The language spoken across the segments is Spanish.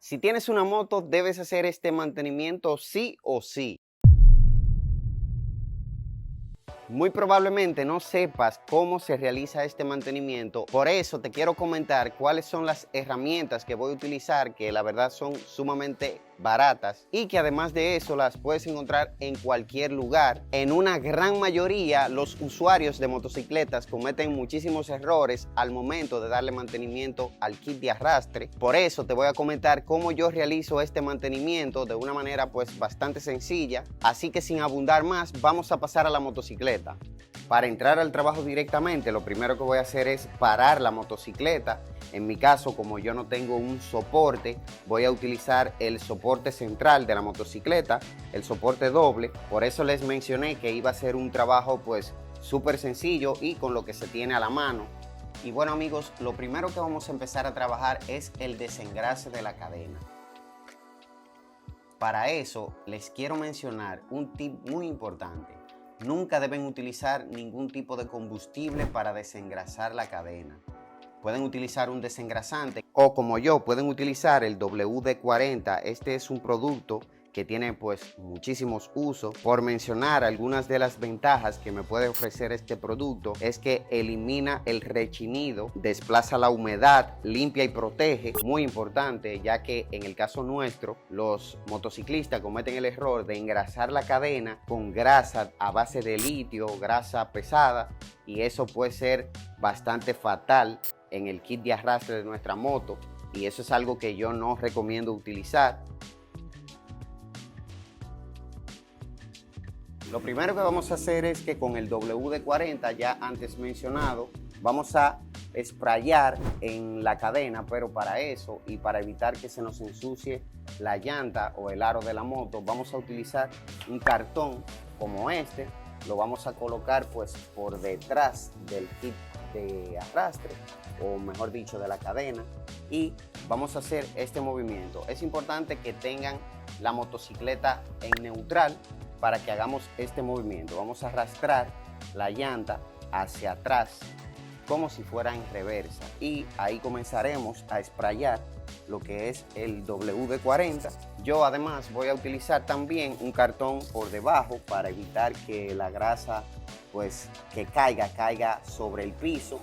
Si tienes una moto, debes hacer este mantenimiento sí o sí. Muy probablemente no sepas cómo se realiza este mantenimiento, por eso te quiero comentar cuáles son las herramientas que voy a utilizar, que la verdad son sumamente baratas y que además de eso las puedes encontrar en cualquier lugar. En una gran mayoría los usuarios de motocicletas cometen muchísimos errores al momento de darle mantenimiento al kit de arrastre. Por eso te voy a comentar cómo yo realizo este mantenimiento de una manera pues bastante sencilla, así que sin abundar más vamos a pasar a la motocicleta. Para entrar al trabajo directamente, lo primero que voy a hacer es parar la motocicleta. En mi caso, como yo no tengo un soporte, voy a utilizar el soporte central de la motocicleta, el soporte doble. Por eso les mencioné que iba a ser un trabajo pues súper sencillo y con lo que se tiene a la mano. Y bueno amigos, lo primero que vamos a empezar a trabajar es el desengrase de la cadena. Para eso les quiero mencionar un tip muy importante. Nunca deben utilizar ningún tipo de combustible para desengrasar la cadena. Pueden utilizar un desengrasante o como yo pueden utilizar el WD-40. Este es un producto que tiene pues muchísimos usos. Por mencionar algunas de las ventajas que me puede ofrecer este producto es que elimina el rechinido, desplaza la humedad, limpia y protege. Muy importante, ya que en el caso nuestro los motociclistas cometen el error de engrasar la cadena con grasa a base de litio, grasa pesada, y eso puede ser bastante fatal en el kit de arrastre de nuestra moto, y eso es algo que yo no recomiendo utilizar. Lo primero que vamos a hacer es que con el WD-40 ya antes mencionado, vamos a sprayar en la cadena, pero para eso y para evitar que se nos ensucie la llanta o el aro de la moto, vamos a utilizar un cartón como este. Lo vamos a colocar pues por detrás del kit de arrastre, o mejor dicho de la cadena, y vamos a hacer este movimiento. Es importante que tengan la motocicleta en neutral para que hagamos este movimiento. Vamos a arrastrar la llanta hacia atrás como si fuera en reversa, y ahí comenzaremos a sprayar lo que es el WD-40. Yo además voy a utilizar también un cartón por debajo para evitar que la grasa pues que caiga sobre el piso.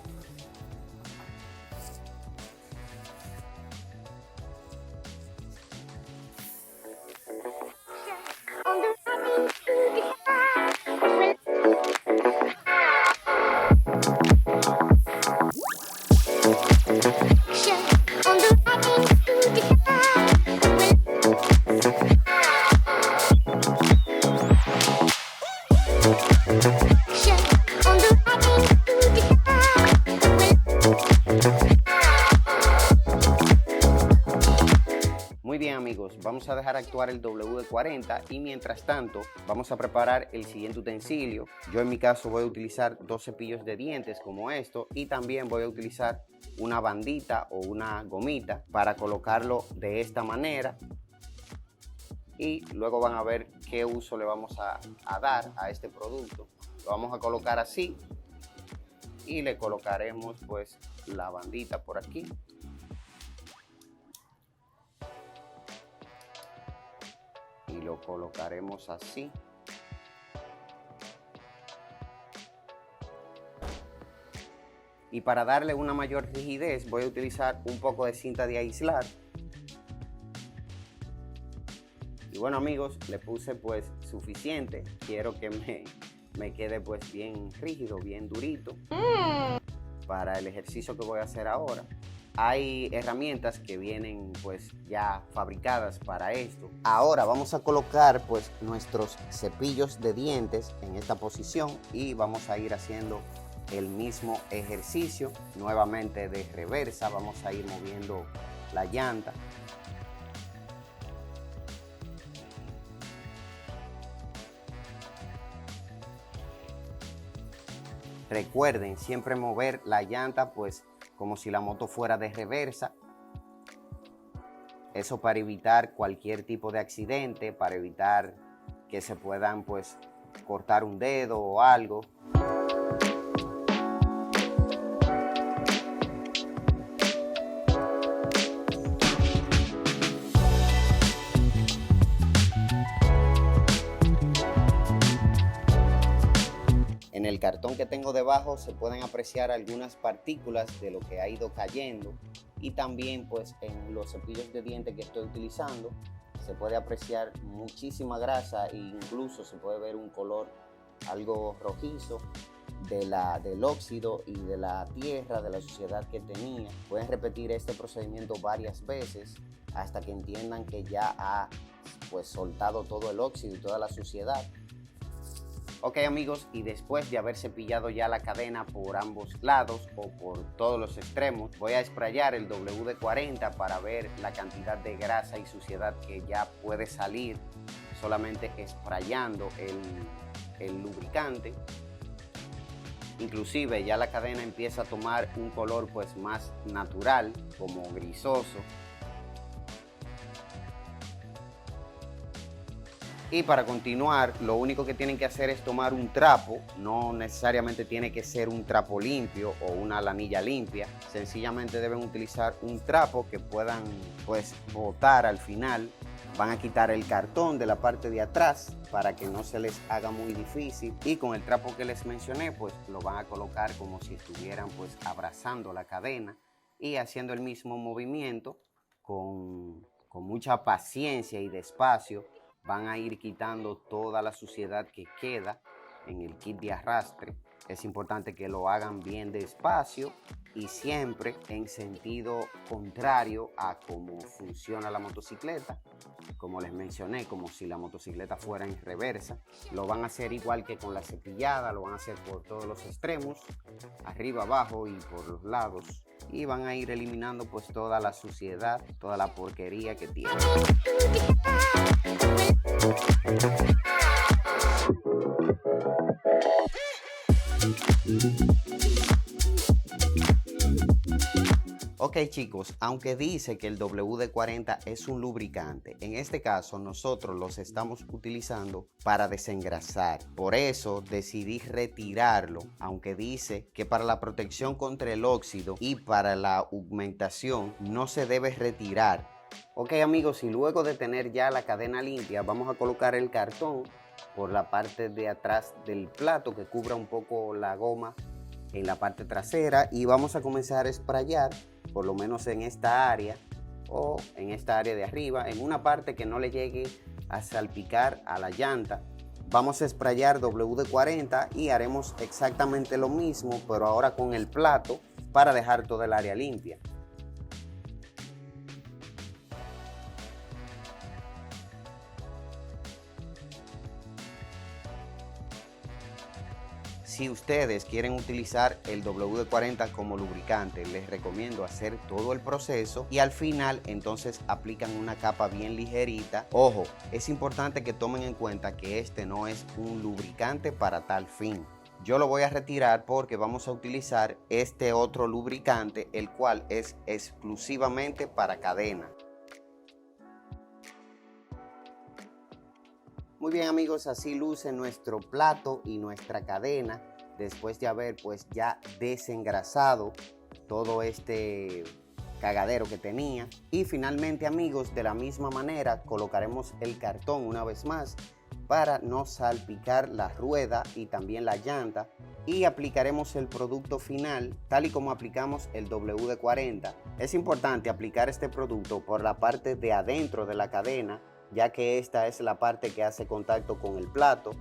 Muy bien amigos, vamos a dejar actuar el WD-40 y mientras tanto vamos a preparar el siguiente utensilio. Yo en mi caso voy a utilizar 2 cepillos de dientes como esto, y también voy a utilizar una bandita o una gomita para colocarlo de esta manera, y luego van a ver qué uso le vamos a dar a este producto. Lo vamos a colocar así y le colocaremos pues la bandita por aquí. Y lo colocaremos así. Y para darle una mayor rigidez voy a utilizar un poco de cinta de aislar. Y bueno amigos, le puse pues suficiente. Quiero que me quede pues bien rígido, bien durito para el ejercicio que voy a hacer ahora. Hay herramientas que vienen pues ya fabricadas para esto. Ahora vamos a colocar pues nuestros cepillos de dientes en esta posición y vamos a ir haciendo el mismo ejercicio nuevamente de reversa. Vamos a ir moviendo la llanta. Recuerden siempre mover la llanta pues como si la moto fuera de reversa. Eso para evitar cualquier tipo de accidente, para evitar que se puedan pues cortar un dedo o algo. cartón que tengo debajo se pueden apreciar algunas partículas de lo que ha ido cayendo, y también pues en los cepillos de dientes que estoy utilizando se puede apreciar muchísima grasa e incluso se puede ver un color algo rojizo del óxido y de la tierra, de la suciedad que tenía. Pueden repetir este procedimiento varias veces hasta que entiendan que ya ha pues soltado todo el óxido y toda la suciedad. Ok amigos, y después de haber cepillado ya la cadena por ambos lados o por todos los extremos, voy a sprayar el WD-40 para ver la cantidad de grasa y suciedad que ya puede salir solamente sprayando el lubricante. Inclusive ya la cadena empieza a tomar un color pues más natural, como grisoso. Y para continuar, lo único que tienen que hacer es tomar un trapo. No necesariamente tiene que ser un trapo limpio o una lanilla limpia. Sencillamente deben utilizar un trapo que puedan pues botar al final. Van a quitar el cartón de la parte de atrás para que no se les haga muy difícil, y con el trapo que les mencioné pues lo van a colocar como si estuvieran pues abrazando la cadena y haciendo el mismo movimiento con mucha paciencia y despacio. Van a ir quitando toda la suciedad que queda en el kit de arrastre. Es importante que lo hagan bien despacio y siempre en sentido contrario a cómo funciona la motocicleta. Como les mencioné, como si la motocicleta fuera en reversa. Lo van a hacer igual que con la cepillada, lo van a hacer por todos los extremos, arriba, abajo y por los lados. Y van a ir eliminando pues toda la suciedad, toda la porquería que tiene. Ok chicos, aunque dice que el WD-40 es un lubricante, en este caso nosotros los estamos utilizando para desengrasar. Por eso decidí retirarlo, aunque dice que para la protección contra el óxido y para la augmentación no se debe retirar. Ok amigos, y luego de tener ya la cadena limpia, vamos a colocar el cartón por la parte de atrás del plato que cubra un poco la goma en la parte trasera, y vamos a comenzar a sprayar por lo menos en esta área o en esta área de arriba, en una parte que no le llegue a salpicar a la llanta. Vamos a sprayar WD-40 y haremos exactamente lo mismo, pero ahora con el plato, para dejar toda el área limpia. Si ustedes quieren utilizar el WD-40 como lubricante, les recomiendo hacer todo el proceso y al final entonces aplican una capa bien ligerita. Ojo, es importante que tomen en cuenta que este no es un lubricante para tal fin. Yo lo voy a retirar porque vamos a utilizar este otro lubricante, el cual es exclusivamente para cadena. Muy bien amigos, así luce nuestro plato y nuestra cadena después de haber pues ya desengrasado todo este cagadero que tenía. Y finalmente amigos, de la misma manera colocaremos el cartón una vez más para no salpicar la rueda y también la llanta, y aplicaremos el producto final tal y como aplicamos el WD-40. Es importante aplicar este producto por la parte de adentro de la cadena, ya que esta es la parte que hace contacto con el plato.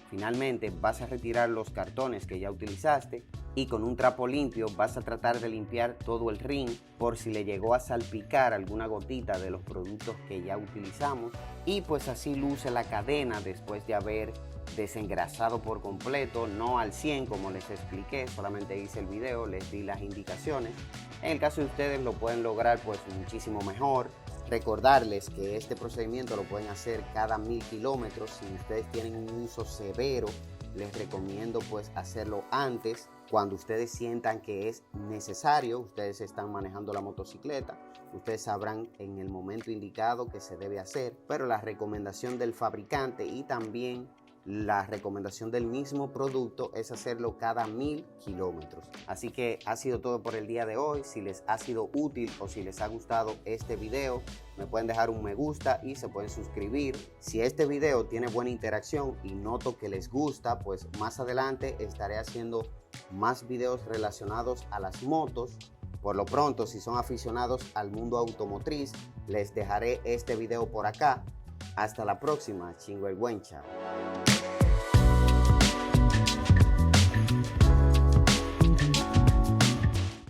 Finalmente vas a retirar los cartones que ya utilizaste y con un trapo limpio vas a tratar de limpiar todo el ring por si le llegó a salpicar alguna gotita de los productos que ya utilizamos. Y pues así luce la cadena después de haber desengrasado por completo, no al 100 como les expliqué, solamente hice el video, les di las indicaciones. En el caso de ustedes lo pueden lograr pues muchísimo mejor. Recordarles que este procedimiento lo pueden hacer cada 1000 kilómetros. Si ustedes tienen un uso severo, les recomiendo pues hacerlo antes, cuando ustedes sientan que es necesario. Ustedes están manejando la motocicleta, ustedes sabrán en el momento indicado que se debe hacer, pero la recomendación del fabricante y también la recomendación del mismo producto es hacerlo cada 1000 kilómetros. Así que ha sido todo por el día de hoy. Si les ha sido útil o si les ha gustado este video, me pueden dejar un me gusta y se pueden suscribir. Si este video tiene buena interacción y noto que les gusta, pues más adelante estaré haciendo más videos relacionados a las motos. Por lo pronto, si son aficionados al mundo automotriz, les dejaré este video por acá. Hasta la próxima, chingüengüencha.